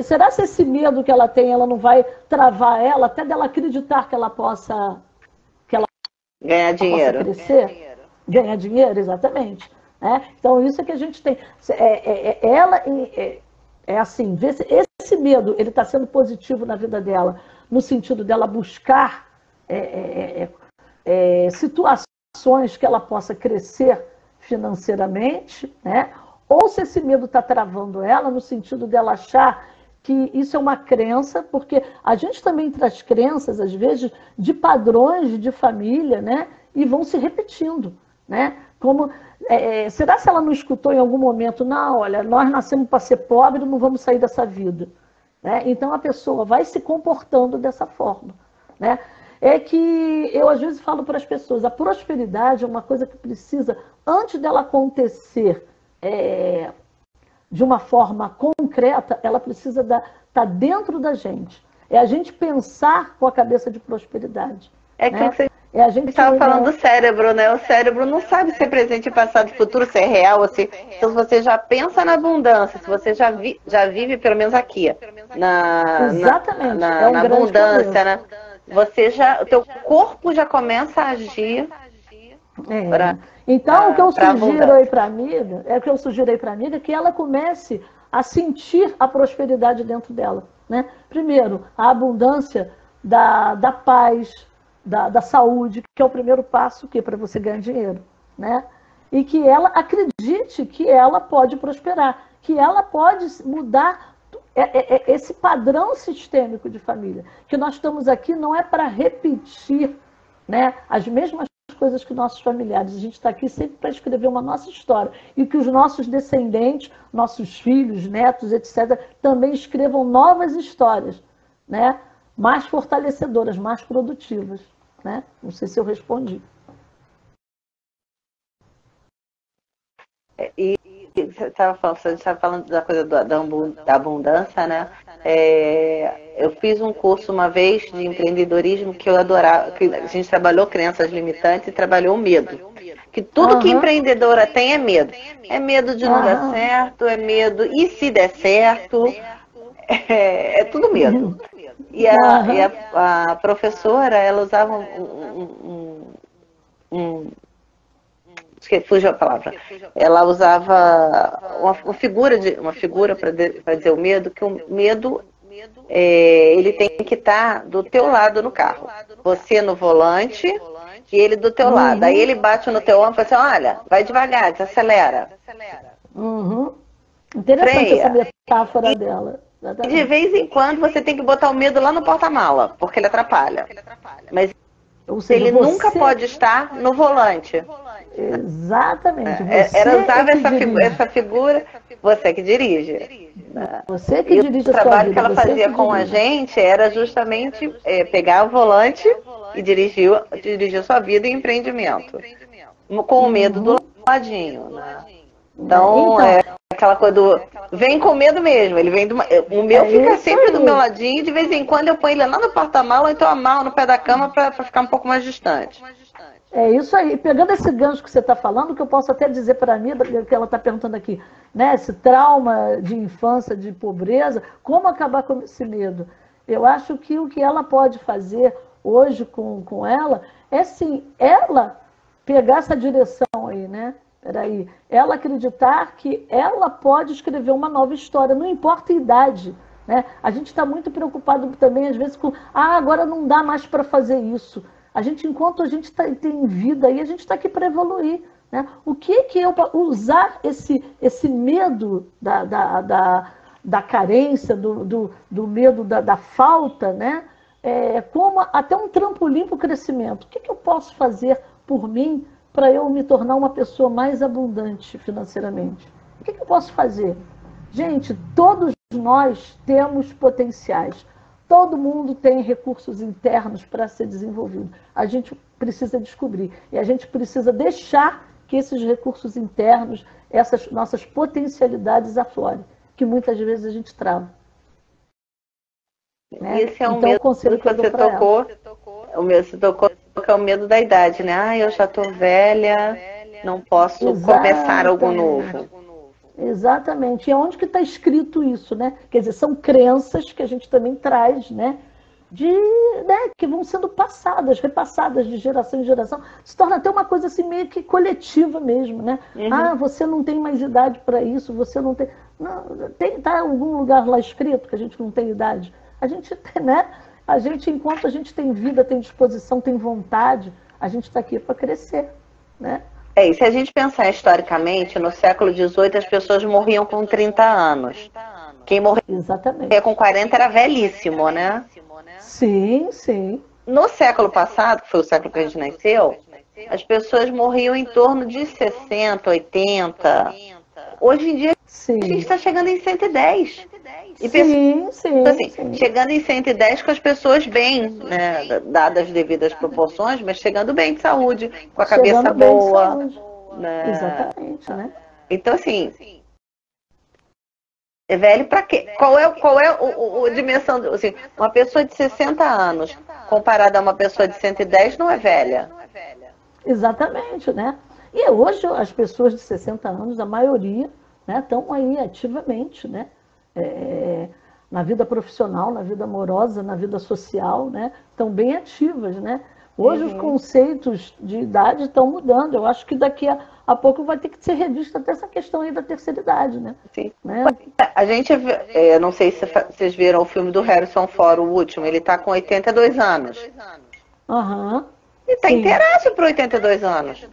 será que esse medo que ela tem, ela não vai travar ela até dela acreditar que ela possa ganhar dinheiro. Possa crescer? Ganhar dinheiro, exatamente. Então, isso é que a gente tem. Assim, ver se esse medo ele está sendo positivo na vida dela, no sentido dela buscar situações que ela possa crescer financeiramente, né? Ou se esse medo está travando ela, no sentido dela achar que isso é uma crença, porque a gente também traz crenças, às vezes, de padrões de família, né? E vão se repetindo, né? Como, será que ela não escutou em algum momento, não, olha, nós nascemos para ser pobre, não vamos sair dessa vida, né? Então a pessoa vai se comportando dessa forma, né? É que eu às vezes falo para as pessoas, a prosperidade é uma coisa que precisa, antes dela acontecer de uma forma concreta, ela precisa estar dentro da gente. É a gente pensar com a cabeça de prosperidade. É aquilo que você É a gente gente estava falando do cérebro, né? O cérebro não sabe se é presente, passado, futuro, se é real, ou se... Então, se você já pensa na abundância, se você já vive, pelo menos aqui, Exatamente, é um na grande abundância, começo. né? O teu corpo já começa a agir Então, o que eu para sugiro aí abundância. para a amiga, é que ela comece a sentir a prosperidade dentro dela, né? Primeiro, a abundância da paz, da saúde, que é o primeiro passo para você ganhar dinheiro, né? E que ela acredite que ela pode prosperar, que ela pode mudar esse padrão sistêmico de família. Que nós estamos aqui não é para repetir, né, as mesmas coisas que nossos familiares. A gente está aqui sempre para escrever uma nossa história. E que os nossos descendentes, nossos filhos, netos, etc., também escrevam novas histórias, né? Mais fortalecedoras, mais produtivas. Né? Não sei se eu respondi. E você estava falando da coisa da abundância, né? Eu fiz um curso uma vez de empreendedorismo que eu adorava, que a gente trabalhou crenças limitantes e trabalhou o medo. Que tudo que empreendedora tem é medo. É medo de não dar certo, é medo, e se der certo? É tudo medo. E a professora, ela usava fugiu a palavra. Ela usava uma figura para dizer o medo, que o medo ele tem que estar do teu lado no carro. Você no volante e ele do teu lado. Aí ele bate no teu ombro e fala assim, olha, vai devagar, desacelera. Interessante freia. Essa metáfora dela. E de vez em quando você tem que botar o medo lá no porta-mala, porque ele atrapalha. Mas ou seja, ele nunca pode estar no volante. Exatamente. Ela usava essa figura, você que dirige. Você que dirige a sua vida. O trabalho que ela fazia com a gente era justamente pegar o volante e dirigir a sua vida em empreendimento. Com o medo do ladinho. Né? Então, é aquela coisa do... Vem com medo mesmo. Ele vem o meu fica sempre do meu ladinho. De vez em quando eu ponho ele lá no porta-mala ou então amarro no pé da cama para ficar um pouco mais distante. É isso aí. Pegando esse gancho que você está falando, que eu posso até dizer para mim, que ela está perguntando aqui, né? Esse trauma de infância, de pobreza, como acabar com esse medo? Eu acho que o que ela pode fazer hoje com ela é, sim, ela pegar essa direção aí, né? Peraí, ela acreditar que ela pode escrever uma nova história, não importa a idade. Né? A gente está muito preocupado também, às vezes, com agora não dá mais para fazer isso. A gente, enquanto a gente tem vida aí, a gente está aqui para evoluir. Né? O que eu usar esse medo da carência, do medo da falta, né? Como até um trampolim para o crescimento. O que eu posso fazer por mim para eu me tornar uma pessoa mais abundante financeiramente? O que eu posso fazer? Gente, todos nós temos potenciais. Todo mundo tem recursos internos para ser desenvolvido. A gente precisa descobrir. E a gente precisa deixar que esses recursos internos, essas nossas potencialidades aflorem, que muitas vezes a gente trava. Né? Esse é um medo que você tocou. Você tocou que é o medo da idade, né? Eu já estou velha, não posso começar algo novo. Exatamente. E onde que está escrito isso, né? Quer dizer, são crenças que a gente também traz, né? Que vão sendo passadas, repassadas de geração em geração. Se torna até uma coisa assim meio que coletiva mesmo, né? Você não tem mais idade para isso, você não tem... Não, tá em algum lugar lá escrito que a gente não tem idade. A gente, né? Enquanto a gente tem vida, tem disposição, tem vontade, a gente está aqui para crescer, né? E se a gente pensar historicamente, no século XVIII as pessoas morriam com 30 anos. Quem morria com 40 era velhíssimo, né? Sim, sim. No século passado, que foi o século que a gente nasceu, as pessoas morriam em torno de 60, 80. Hoje em dia a gente está chegando em 110. Chegando em 110 com as pessoas bem, né, dadas as devidas proporções, mas chegando bem de saúde, com a cabeça boa. Né? Exatamente, né? Então, assim, É velho para quê? Qual é a dimensão? Assim, uma pessoa de 60 anos comparada a uma pessoa de 110 não é velha. Exatamente, né? E hoje as pessoas de 60 anos, a maioria, né, estão aí ativamente, né? Na vida profissional, na vida amorosa, na vida social, né? Estão bem ativas, né? Hoje os conceitos de idade estão mudando. Eu acho que daqui a pouco vai ter que ser revista até essa questão aí da terceira idade, né? Sim. Né? A gente, não sei se vocês viram o filme do Harrison Ford, o último, ele está com 82 anos. Aham. E está inteiraço para 82 anos.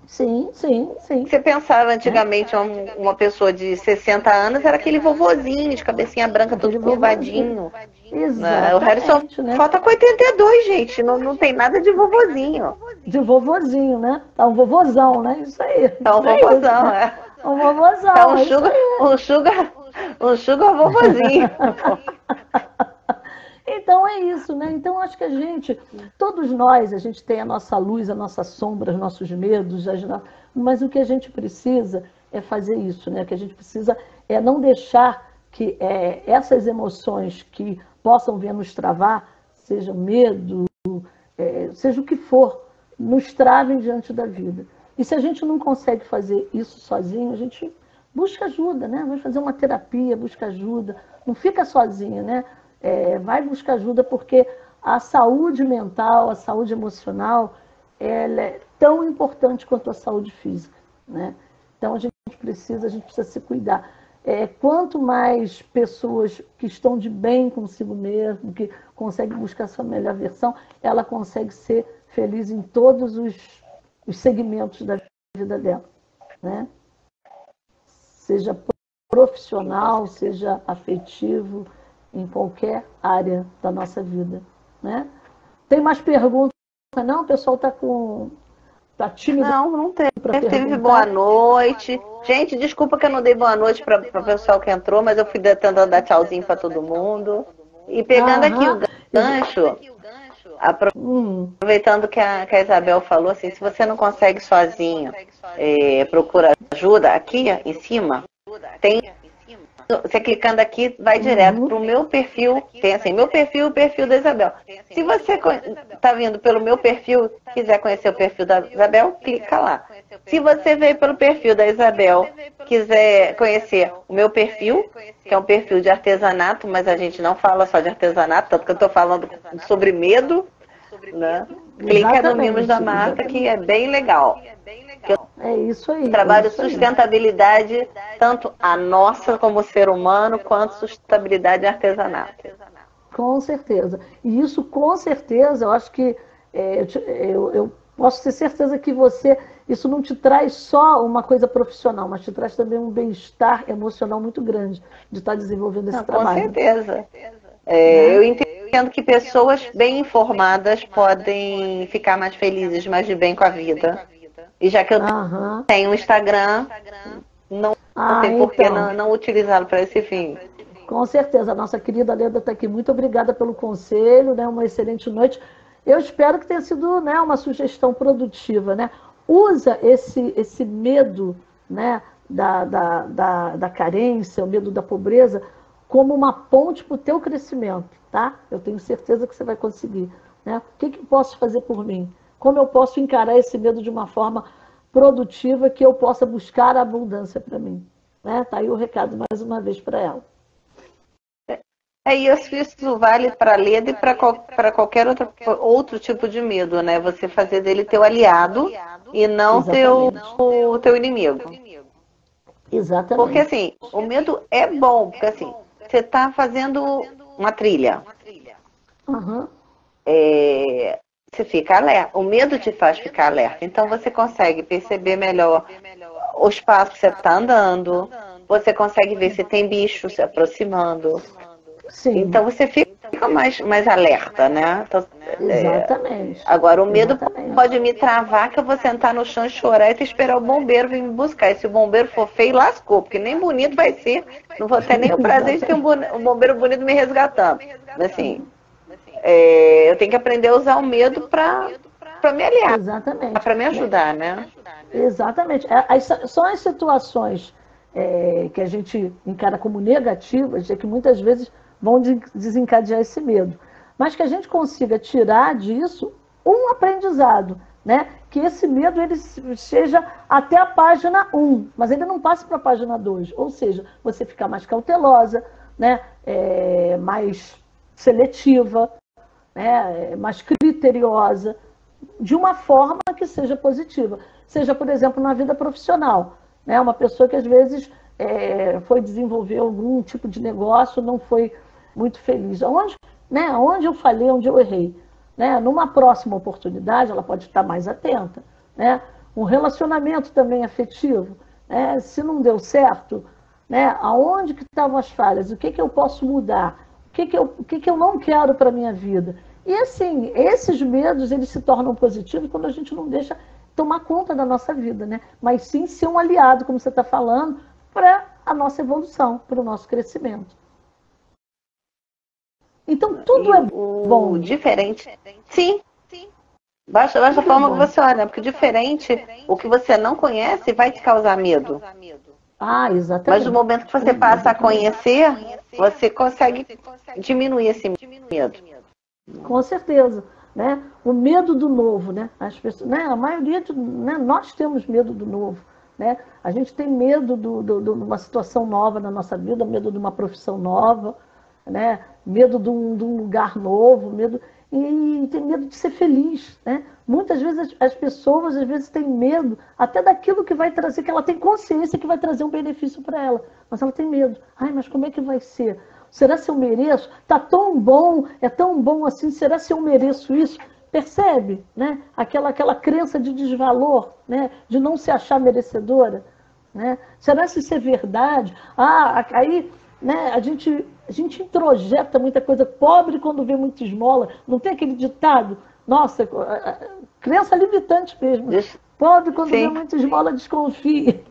Sim, sim, sim. Você pensava antigamente uma pessoa de 60 anos era aquele vovozinho de cabecinha branca, todo curvadinho. Exatamente, O Harrison né? falta com 82, gente. Não tem nada de vovozinho. De vovozinho, né? Tá um vovozão, né? Isso aí. Tá um vovozão, né? Um vovozão. Tá um sugar vovozinho. Então é isso, né? Então acho que todos nós, a gente tem a nossa luz, a nossa sombra, os nossos medos, mas o que a gente precisa é fazer isso, né? O que a gente precisa é não deixar que essas emoções que possam vir nos travar, seja medo, seja o que for, nos travem diante da vida. E se a gente não consegue fazer isso sozinho, a gente busca ajuda, né? Vai fazer uma terapia, busca ajuda, não fica sozinho, né? Vai buscar ajuda, porque a saúde mental, a saúde emocional, ela é tão importante quanto a saúde física, né? Então a gente precisa se cuidar. Quanto mais pessoas que estão de bem consigo mesmo, que conseguem buscar sua melhor versão, ela consegue ser feliz em todos os segmentos da vida dela, né? Seja profissional, seja afetivo, em qualquer área da nossa vida, né? Tem mais perguntas? Não? O pessoal tá tímido? Não tem. Teve boa noite. Gente, desculpa que eu não dei boa noite para o pessoal que entrou, mas eu fui tentando dar tchauzinho para todo mundo. E pegando aqui o gancho, aproveitando que a Isabel falou, assim, se você não consegue sozinho, procura ajuda, aqui em cima, tem... Você clicando aqui, vai direto para o meu perfil. Tem assim, meu perfil e o perfil da Isabel. Se você está vindo pelo meu perfil, quiser conhecer o perfil da Isabel, clica lá. Se você veio pelo perfil da Isabel, quiser conhecer o meu perfil, que é um perfil de artesanato, mas a gente não fala só de artesanato, tanto que eu estou falando sobre medo, né? Clica no Mimos da Marta, que é bem legal. É isso aí. Trabalho sustentabilidade, tanto a nossa como ser humano, quanto sustentabilidade e artesanato. Com certeza. E isso, com certeza, eu acho que eu posso ter certeza que isso não te traz só uma coisa profissional, mas te traz também um bem-estar emocional muito grande de estar desenvolvendo esse trabalho. Com certeza. Eu entendo que pessoas bem informadas podem ficar mais felizes, mais de bem com a vida. E já que eu tenho um Instagram, não tem por que não utilizá-lo para esse fim. Com certeza. A nossa querida Leda está aqui. Muito obrigada pelo conselho, né? Uma excelente noite. Eu espero que tenha sido, né, uma sugestão produtiva, né? Usa esse medo, né, da carência, o medo da pobreza, como uma ponte para o teu crescimento, tá? Eu tenho certeza que você vai conseguir, né? O que eu posso fazer por mim? Como eu posso encarar esse medo de uma forma produtiva que eu possa buscar a abundância para mim? Né? Tá aí o recado mais uma vez para ela. Isso vale para a Leda e para qualquer outro tipo de medo, né? Você fazer dele teu aliado e não teu inimigo. Exatamente. Porque assim, o medo é bom, porque assim, você está fazendo uma trilha. Você fica alerta. O medo te faz ficar alerta. Então você consegue perceber melhor os passos que você está andando. Você consegue ver se tem bicho se aproximando. Sim. Então você fica mais alerta, né? Então, exatamente. Agora, o medo pode me travar que eu vou sentar no chão e chorar e esperar o bombeiro vir me buscar. E se o bombeiro for feio, lascou, porque nem bonito vai ser. Não vou ter nem o prazer de ter um bombeiro bonito me resgatando. Assim, eu tenho que aprender a usar o medo para me aliar, para me ajudar, né? Exatamente. São as situações que a gente encara como negativas, é que muitas vezes vão desencadear esse medo. Mas que a gente consiga tirar disso um aprendizado, né? Que esse medo ele seja até a página 1, mas ainda não passe para a página 2. Ou seja, você ficar mais cautelosa, né? Mais seletiva, né? Mais criteriosa, de uma forma que seja positiva. Seja, por exemplo, na vida profissional. Né? Uma pessoa que às vezes foi desenvolver algum tipo de negócio, não foi muito feliz. Onde eu falhei, onde eu errei. Né? Numa próxima oportunidade, ela pode estar mais atenta. Né? Um relacionamento também afetivo. Né? Se não deu certo, né? Aonde que estavam as falhas? O que eu posso mudar? O que eu não quero para a minha vida? E assim, esses medos eles se tornam positivos quando a gente não deixa tomar conta da nossa vida, né? Mas sim ser um aliado, como você está falando, para a nossa evolução, para o nosso crescimento. Então, tudo é bom. Diferente. Sim. Basta a forma que você olha, porque diferente, o que você não conhece vai te causar medo. Ah, exatamente. Mas no momento que você passa a conhecer, você consegue diminuir esse medo. Com certeza. Né? O medo do novo, né? As pessoas, né? A maioria, nós temos medo do novo. Né? A gente tem medo de uma situação nova na nossa vida, medo de uma profissão nova, né? Medo de um lugar novo, e tem medo de ser feliz. Né? Muitas vezes as pessoas às vezes têm medo até daquilo que vai trazer, que ela tem consciência que vai trazer um benefício para ela, mas ela tem medo. Ai, mas como é que vai ser? Será se eu mereço? Está tão bom, é tão bom assim, será se eu mereço isso? Percebe? Né? Aquela crença de desvalor, né? De não se achar merecedora. Né? Será se isso é verdade? Aí né, a gente introjeta muita coisa. Pobre quando vê muita esmola. Não tem aquele ditado? Nossa, crença limitante mesmo. Pobre quando vê muita esmola desconfia.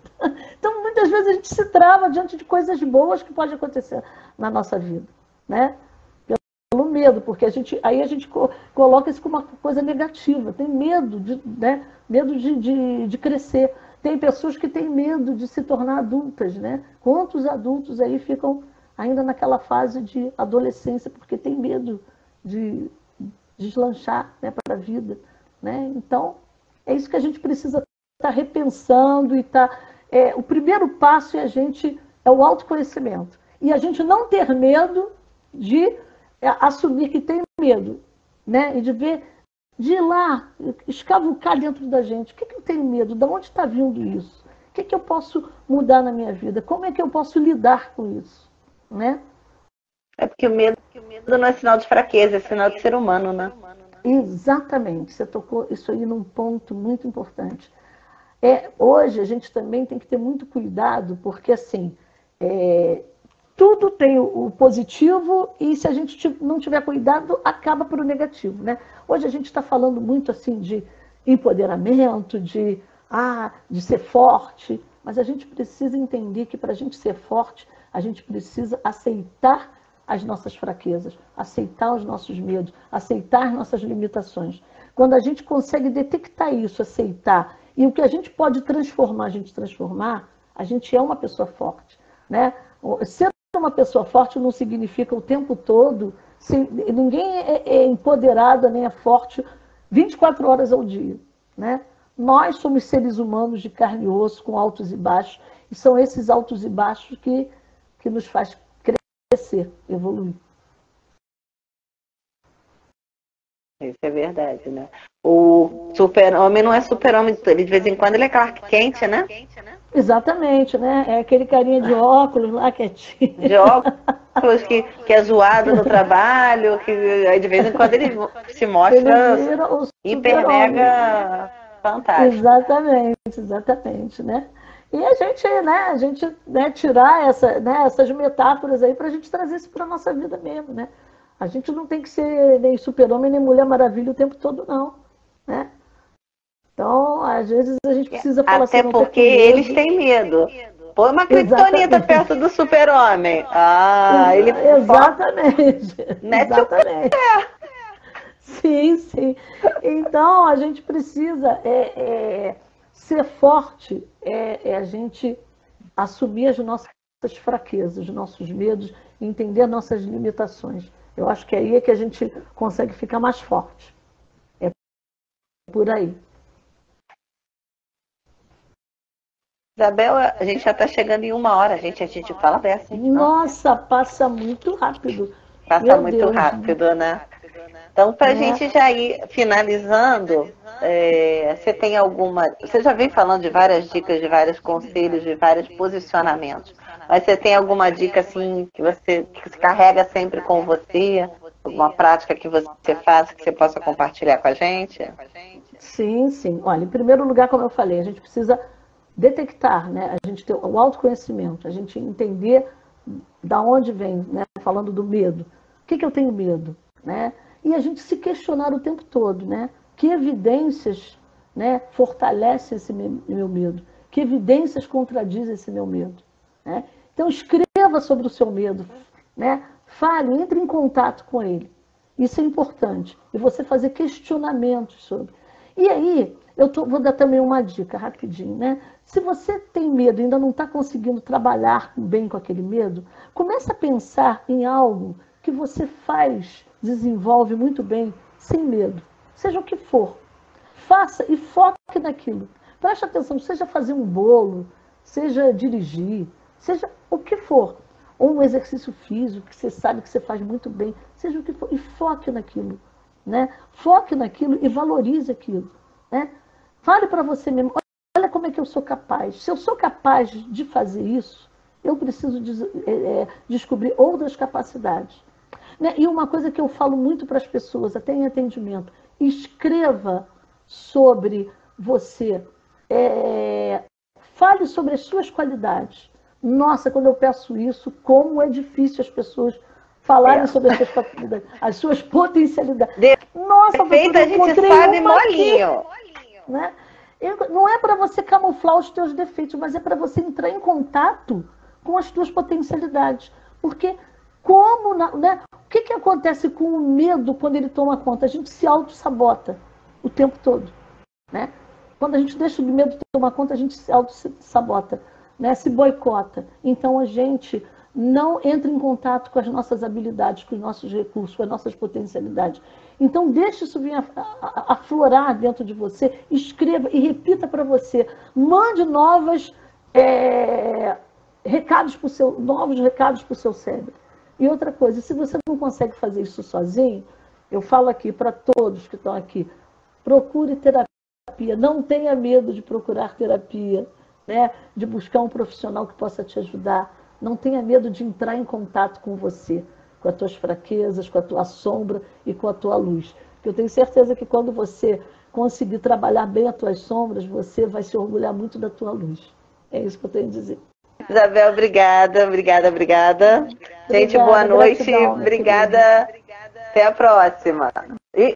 Então, muitas vezes a gente se trava diante de coisas boas que podem acontecer na nossa vida, né? Pelo medo, porque aí a gente coloca isso como uma coisa negativa. Tem medo, né? Medo de crescer. Tem pessoas que têm medo de se tornar adultas, né? Quantos adultos aí ficam ainda naquela fase de adolescência porque tem medo de deslanchar, né, para a vida, né? Então, é isso que a gente precisa estar repensando e o primeiro passo é o autoconhecimento. E a gente não ter medo de assumir que tem medo, né? E de ir lá, escavucar dentro da gente. O que eu tenho medo? De onde está vindo isso? O que eu posso mudar na minha vida? Como é que eu posso lidar com isso? Né? É porque o medo não é sinal de fraqueza, é sinal de ser humano, né? Exatamente. Você tocou isso aí num ponto muito importante. Hoje a gente também tem que ter muito cuidado, porque assim, tudo tem o positivo e se a gente não tiver cuidado, acaba para o negativo. Né? Hoje a gente está falando muito assim de empoderamento, de ser forte, mas a gente precisa entender que para a gente ser forte, a gente precisa aceitar as nossas fraquezas, aceitar os nossos medos, aceitar nossas limitações. Quando a gente consegue detectar isso, aceitar, e o que a gente pode transformar, a gente é uma pessoa forte. Né? Ser uma pessoa forte não significa o tempo todo, ninguém é empoderada nem é forte 24 horas ao dia. Né? Nós somos seres humanos de carne e osso, com altos e baixos, e são esses altos e baixos que nos faz crescer, evoluir. Isso é verdade, né? O super-homem não é super-homem, de vez em quando ele é Clark Kent, né? Exatamente, né? É aquele carinha de óculos lá, quietinho. De óculos que é zoado no trabalho, que aí de vez em quando ele se mostra hiper mega fantástico. Exatamente, né? E a gente tirar essas metáforas aí para a gente trazer isso para a nossa vida mesmo, né? A gente não tem que ser nem super-homem, nem Mulher Maravilha o tempo todo, não. Né? Então, às vezes a gente precisa falar assim... Até porque eles têm medo. Põe uma criptonita perto do super-homem. Ele... Exatamente. Exatamente. Sim. Então, a gente precisa ser forte, a gente assumir as nossas fraquezas, os nossos medos, entender nossas limitações. Eu acho que aí é que a gente consegue ficar mais forte. É por aí. Isabel, a gente já está chegando em 1 hora, a gente fala dessa. Nossa, passa muito rápido. Passa Meu muito Deus. rápido, né? Então, para a gente já ir finalizando, você tem alguma. Você já vem falando de várias dicas, de vários conselhos, de vários posicionamentos. Mas você tem alguma dica assim que você carrega sempre com você? Alguma prática que você faz que você possa compartilhar com a gente? Sim, sim. Olha, em primeiro lugar, como eu falei, a gente precisa detectar, né? A gente ter o autoconhecimento, a gente entender da onde vem, né? Falando do medo. O que eu tenho medo, né? E a gente se questionar o tempo todo, né? Que evidências, né, fortalecem esse meu medo? Que evidências contradizem esse meu medo? Né? Então escreva sobre o seu medo, né? Fale, entre em contato com ele. Isso é importante. E você fazer questionamentos sobre. E aí, vou dar também uma dica rapidinho, né? Se você tem medo e ainda não está conseguindo trabalhar bem com aquele medo, comece a pensar em algo que você faz, desenvolve muito bem, sem medo. Seja o que for. Faça e foque naquilo. Preste atenção, seja fazer um bolo, seja dirigir, seja o que for. Ou um exercício físico que você sabe que você faz muito bem, seja o que for. E foque naquilo. Né? Foque naquilo e valorize aquilo. Né? Fale para você mesmo, olha como é que eu sou capaz. Se eu sou capaz de fazer isso, eu preciso descobrir outras capacidades. Né? E uma coisa que eu falo muito para as pessoas, até em atendimento, escreva sobre você. Fale sobre as suas qualidades. Nossa, quando eu peço isso, como é difícil as pessoas falarem sobre as suas capacidades, as suas potencialidades. Nossa, Defeito a gente sabe molinho. Né? Não é para você camuflar os teus defeitos, mas é para você entrar em contato com as tuas potencialidades. Porque né? O que acontece com o medo quando ele toma conta? A gente se auto-sabota o tempo todo. Né? Quando a gente deixa o medo tomar conta, a gente se auto-sabota, né? Se boicota. Então a gente não entra em contato com as nossas habilidades, com os nossos recursos, com as nossas potencialidades. Então deixe isso vir aflorar dentro de você, escreva e repita para você. Mande novos recados para o seu cérebro. E outra coisa, se você não consegue fazer isso sozinho, eu falo aqui para todos que estão aqui, procure terapia, não tenha medo de procurar terapia, né? De buscar um profissional que possa te ajudar, não tenha medo de entrar em contato com você, com as tuas fraquezas, com a tua sombra e com a tua luz. Porque eu tenho certeza que quando você conseguir trabalhar bem as tuas sombras, você vai se orgulhar muito da tua luz. É isso que eu tenho a dizer. Isabel, obrigada. Gente, boa noite. Obrigada. Até a próxima.